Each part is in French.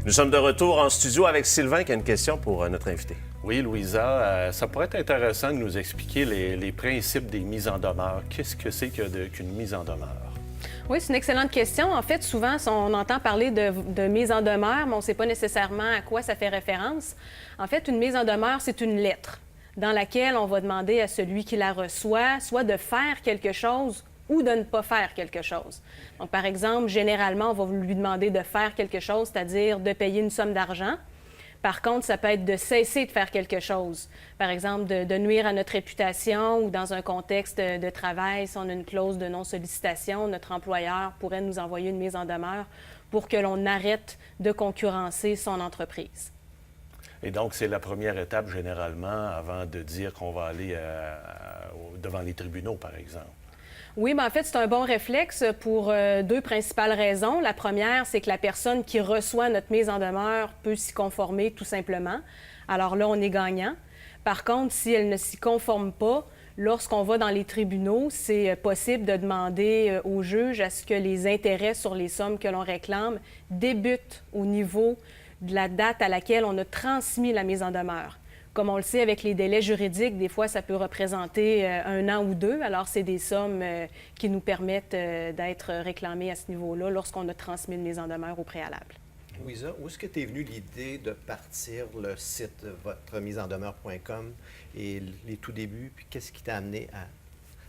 Nous sommes de retour en studio avec Sylvain qui a une question pour notre invité. Oui, Louisa, ça pourrait être intéressant de nous expliquer les principes des mises en demeure. Qu'est-ce que c'est qu'une mise en demeure? Oui, c'est une excellente question. En fait, souvent, on entend parler de mise en demeure, mais on ne sait pas nécessairement à quoi ça fait référence. En fait, une mise en demeure, c'est une lettre dans laquelle on va demander à celui qui la reçoit soit de faire quelque chose ou de ne pas faire quelque chose. Donc, par exemple, généralement, on va lui demander de faire quelque chose, c'est-à-dire de payer une somme d'argent. Par contre, ça peut être de cesser de faire quelque chose. Par exemple, de nuire à notre réputation ou dans un contexte de travail, si on a une clause de non-sollicitation, notre employeur pourrait nous envoyer une mise en demeure pour que l'on arrête de concurrencer son entreprise. Et donc, c'est la première étape généralement avant de dire qu'on va aller devant les tribunaux, par exemple. Oui, bien, en fait, c'est un bon réflexe pour deux principales raisons. La première, c'est que la personne qui reçoit notre mise en demeure peut s'y conformer tout simplement. Alors là, on est gagnant. Par contre, si elle ne s'y conforme pas, lorsqu'on va dans les tribunaux, c'est possible de demander au juge à ce que les intérêts sur les sommes que l'on réclame débutent au niveau de la date à laquelle on a transmis la mise en demeure. Comme on le sait, avec les délais juridiques, des fois, ça peut représenter 1 an ou 2. Alors, c'est des sommes qui nous permettent d'être réclamées à ce niveau-là lorsqu'on a transmis une mise en demeure au préalable. Louisa, où est-ce que t'es venue l'idée de partir le site votremiseendemeure.com et les tout débuts, puis qu'est-ce qui t'a amené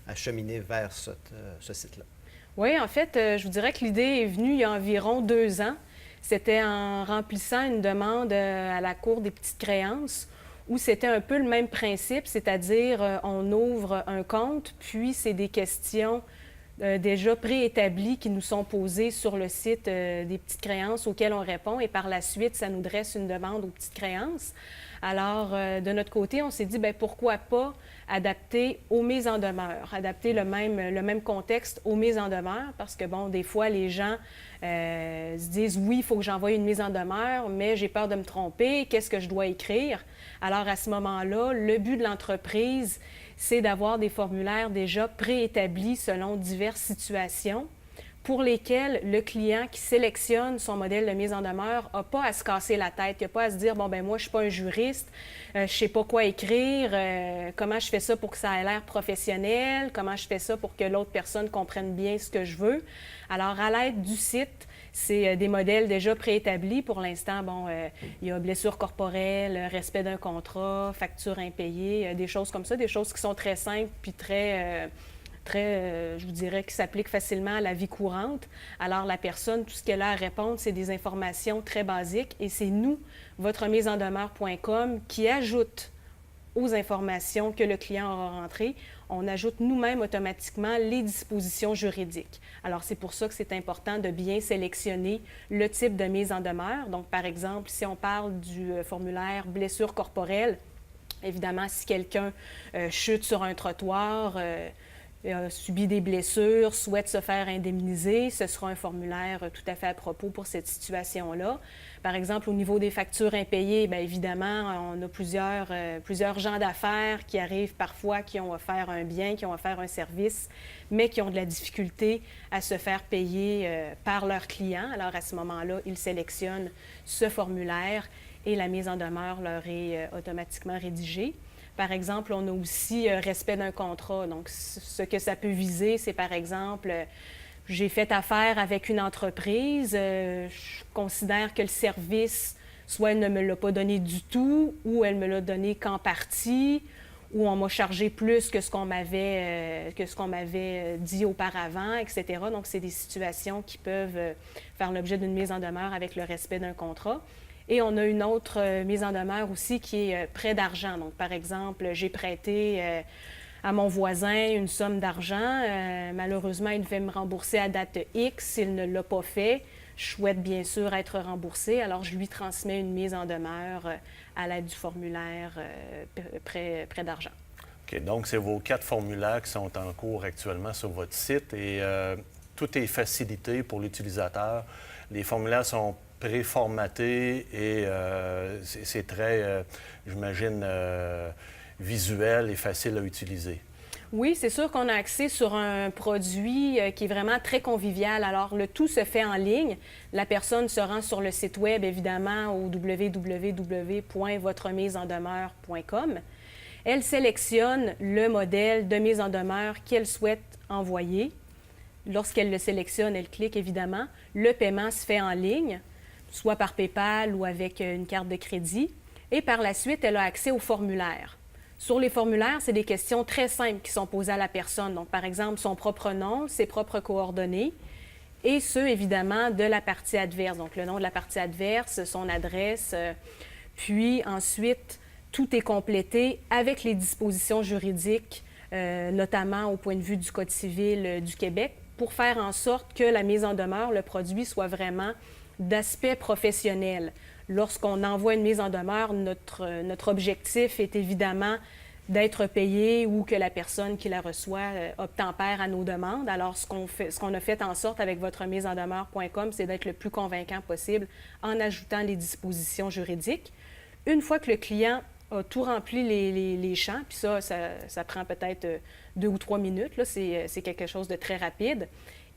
à cheminer vers ce site-là? Oui, en fait, je vous dirais que l'idée est venue il y a environ 2 ans. C'était en remplissant une demande à la Cour des petites créances où c'était un peu le même principe, c'est-à-dire on ouvre un compte, puis c'est des questions déjà préétablies qui nous sont posées sur le site des petites créances auxquelles on répond et par la suite, ça nous dresse une demande aux petites créances. Alors, de notre côté, on s'est dit, bien, pourquoi pas adapter aux mises en demeure, adapter le même contexte aux mises en demeure, parce que, bon, des fois, les gens se disent, oui, il faut que j'envoie une mise en demeure, mais j'ai peur de me tromper, qu'est-ce que je dois écrire? Alors, à ce moment-là, le but de l'entreprise, c'est d'avoir des formulaires déjà préétablis selon diverses situations pour lesquels le client qui sélectionne son modèle de mise en demeure n'a pas à se casser la tête. Il n'a pas à se dire, bon, ben moi, je ne suis pas un juriste, je ne sais pas quoi écrire, comment je fais ça pour que ça ait l'air professionnel, comment je fais ça pour que l'autre personne comprenne bien ce que je veux. Alors, à l'aide du site, c'est des modèles déjà préétablis. Pour l'instant, bon, il y a blessure corporelle, respect d'un contrat, facture impayée, des choses comme ça, des choses qui sont très simples puis très, je vous dirais, qui s'appliquent facilement à la vie courante. Alors, la personne, tout ce qu'elle a à répondre, c'est des informations très basiques et c'est nous, votremiseendemeure.com, qui ajoute aux informations que le client aura rentrées, on ajoute nous-mêmes automatiquement les dispositions juridiques. Alors, c'est pour ça que c'est important de bien sélectionner le type de mise en demeure. Donc, par exemple, si on parle du formulaire blessure corporelle, évidemment, si quelqu'un chute sur un trottoir, a subi des blessures, souhaite se faire indemniser, ce sera un formulaire tout à fait à propos pour cette situation-là. Par exemple, au niveau des factures impayées, bien évidemment, on a plusieurs gens d'affaires qui arrivent parfois, qui ont offert un bien, qui ont offert un service, mais qui ont de la difficulté à se faire payer par leurs clients. Alors, à ce moment-là, ils sélectionnent ce formulaire et la mise en demeure leur est automatiquement rédigée. Par exemple, on a aussi respect d'un contrat. Donc, ce que ça peut viser, c'est par exemple, j'ai fait affaire avec une entreprise, je considère que le service, soit elle ne me l'a pas donné du tout, ou elle me l'a donné qu'en partie, ou on m'a chargé plus que ce qu'on m'avait dit auparavant, etc. Donc, c'est des situations qui peuvent faire l'objet d'une mise en demeure avec le respect d'un contrat. Et on a une autre mise en demeure aussi qui est prêt d'argent. Donc, par exemple, j'ai prêté à mon voisin une somme d'argent. Malheureusement, il devait me rembourser à date X. S'il ne l'a pas fait, je souhaite bien sûr être remboursé. Alors, je lui transmets une mise en demeure à l'aide du formulaire prêt d'argent. OK. Donc, c'est vos 4 formulaires qui sont en cours actuellement sur votre site et tout est facilité pour l'utilisateur. Les formulaires sont préformaté et c'est très, j'imagine, visuel et facile à utiliser. Oui, c'est sûr qu'on a accès sur un produit qui est vraiment très convivial. Alors, le tout se fait en ligne. La personne se rend sur le site web, évidemment, au www.votremisesendemeure.com. Elle sélectionne le modèle de mise en demeure qu'elle souhaite envoyer. Lorsqu'elle le sélectionne, elle clique, évidemment. Le paiement se fait en ligne, soit par PayPal ou avec une carte de crédit. Et par la suite, elle a accès au formulaire. Sur les formulaires, c'est des questions très simples qui sont posées à la personne. Donc, par exemple, son propre nom, ses propres coordonnées et ceux, évidemment, de la partie adverse. Donc, le nom de la partie adverse, son adresse. Puis, ensuite, tout est complété avec les dispositions juridiques, notamment au point de vue du Code civil du Québec, pour faire en sorte que la mise en demeure, le produit, soit vraiment d'aspect professionnel. Lorsqu'on envoie une mise en demeure, notre objectif est évidemment d'être payé ou que la personne qui la reçoit obtempère à nos demandes. Alors, ce qu'on a fait en sorte avec votremisesendemeure.com, c'est d'être le plus convaincant possible en ajoutant les dispositions juridiques. Une fois que le client a tout rempli les champs, puis ça prend peut-être 2 ou 3 minutes, là, c'est quelque chose de très rapide.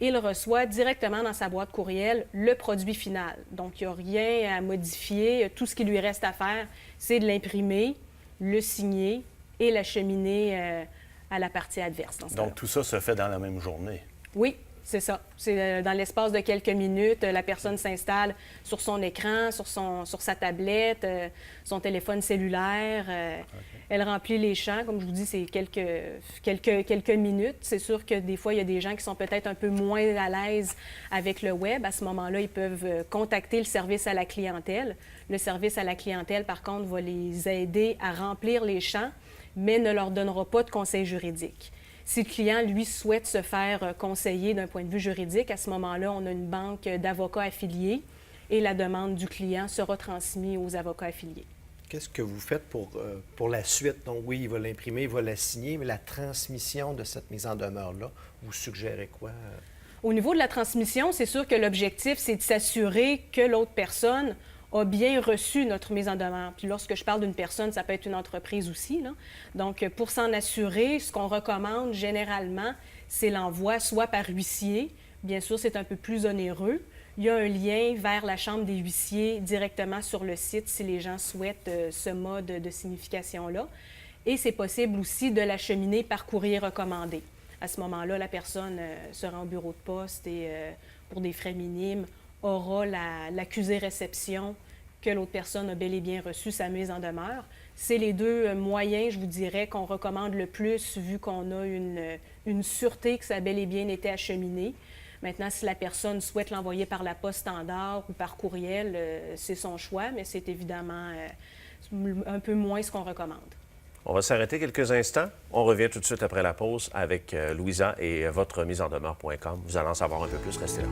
Il reçoit directement dans sa boîte courriel le produit final. Donc, il n'y a rien à modifier. Tout ce qui lui reste à faire, c'est de l'imprimer, le signer et l'acheminer à la partie adverse. Donc, tout ça se fait dans la même journée? Oui, c'est ça. C'est dans l'espace de quelques minutes, la personne s'installe sur son écran, sur sa tablette, son téléphone cellulaire. Elle remplit les champs. Comme je vous dis, c'est quelques minutes. C'est sûr que des fois, il y a des gens qui sont peut-être un peu moins à l'aise avec le web. À ce moment-là, ils peuvent contacter le service à la clientèle. Le service à la clientèle, par contre, va les aider à remplir les champs, mais ne leur donnera pas de conseil juridique. Si le client, lui, souhaite se faire conseiller d'un point de vue juridique, à ce moment-là, on a une banque d'avocats affiliés et la demande du client sera transmise aux avocats affiliés. Qu'est-ce que vous faites pour la suite? Donc oui, il va l'imprimer, il va la signer, mais la transmission de cette mise en demeure-là, vous suggérez quoi? Au niveau de la transmission, c'est sûr que l'objectif, c'est de s'assurer que l'autre personne a bien reçu notre mise en demeure. Puis lorsque je parle d'une personne, ça peut être une entreprise aussi, là. Donc, pour s'en assurer, ce qu'on recommande généralement, c'est l'envoi soit par huissier. Bien sûr, c'est un peu plus onéreux. Il y a un lien vers la Chambre des huissiers directement sur le site si les gens souhaitent ce mode de signification-là. Et c'est possible aussi de l'acheminer par courrier recommandé. À ce moment-là, la personne se rend au bureau de poste et, pour des frais minimes, aura l'accusé-réception que l'autre personne a bel et bien reçu sa mise en demeure. C'est les deux moyens, je vous dirais, qu'on recommande le plus, vu qu'on a une sûreté que ça a bel et bien été acheminé. Maintenant, si la personne souhaite l'envoyer par la poste standard ou par courriel, c'est son choix, mais c'est évidemment un peu moins ce qu'on recommande. On va s'arrêter quelques instants. On revient tout de suite après la pause avec Louisa et votremisesendemeure.com. Vous allez en savoir un peu plus. Restez là.